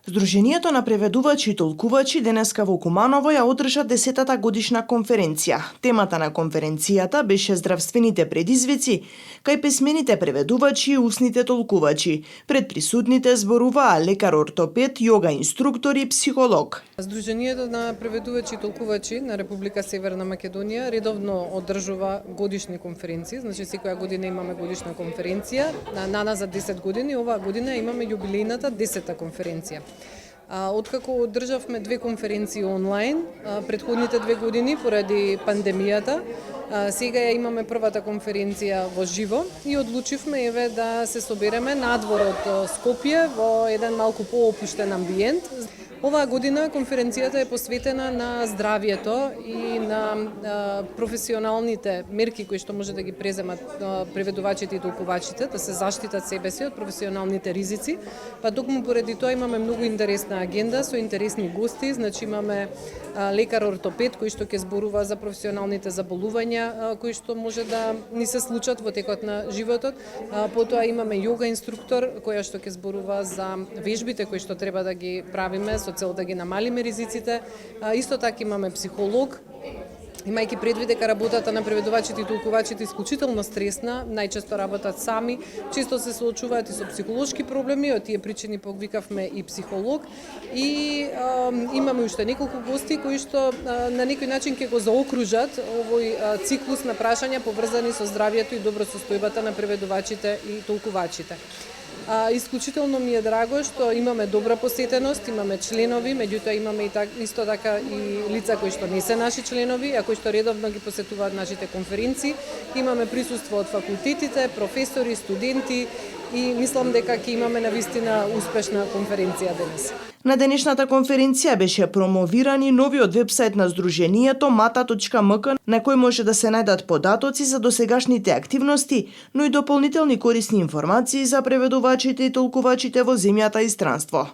Здруженијето на преведувачи и толкувачи денеска во Куманово ја одржа 10-та годишна конференција. Темата на конференцијата беше здравствените предизвици кај писмените преведувачи и устните толкувачи. Пред присутните зборуваа лекар-ортопед, јога инструктор и психолог. Здруженијето на преведувачи и толкувачи на Република Северна Македонија редовно одржува годишни конференции, значи секоја година имаме годишна конференција. Наназад 10 години, оваа година имаме јубилејната 10-та конференција. Откако одржавме 2 конференции онлайн, претходните 2 години поради пандемијата, сега ја имаме првата конференција во живо и одлучивме да се собереме надвор од Скопје во еден малку поопуштен амбиент. Оваа година конференцијата е посветена на здравието и на професионалните мерки кои што може да ги преземат преведувачите и толкувачите, да се заштитат себе си од професионалните ризици. Па токму поради тоа имаме многу интересна агенда со интересни гости, значи имаме лекар-ортопед кој што ќе зборува за професионалните заболувања кои што може да ни се случат во текот на животот. Потоа имаме јога инструктор која што ќе зборува за вежбите кои што треба да ги правиме со цел да ги намалиме ризиците. Исто така имаме психолог, имајќи предвид дека работата на преведувачите и толкувачите е исклучително стресна, најчесто работат сами, често се соочуваат и со психолошки проблеми, од тие причини повикавме и психолог. И имаме уште неколку гости кои што на некој начин ќе го заокружат овој циклус на прашања поврзани со здравието и добросостојбата на преведувачите и толкувачите. Исклучително ми е драго што имаме добра посетеност, имаме членови, меѓутоа имаме исто така и лица кои што не се наши членови, а кои што редовно ги посетуваат нашите конференции. Имаме присуство од факултетите, професори, студенти и мислам дека ќе имаме навистина успешна конференција денес. На денешната конференција беше промовиран и новиот вебсајт на Здруженијето mata.mk на кој може да се најдат податоци за досегашните активности, но и дополнителни корисни информации за преведувачите и толкувачите во земјата и странство.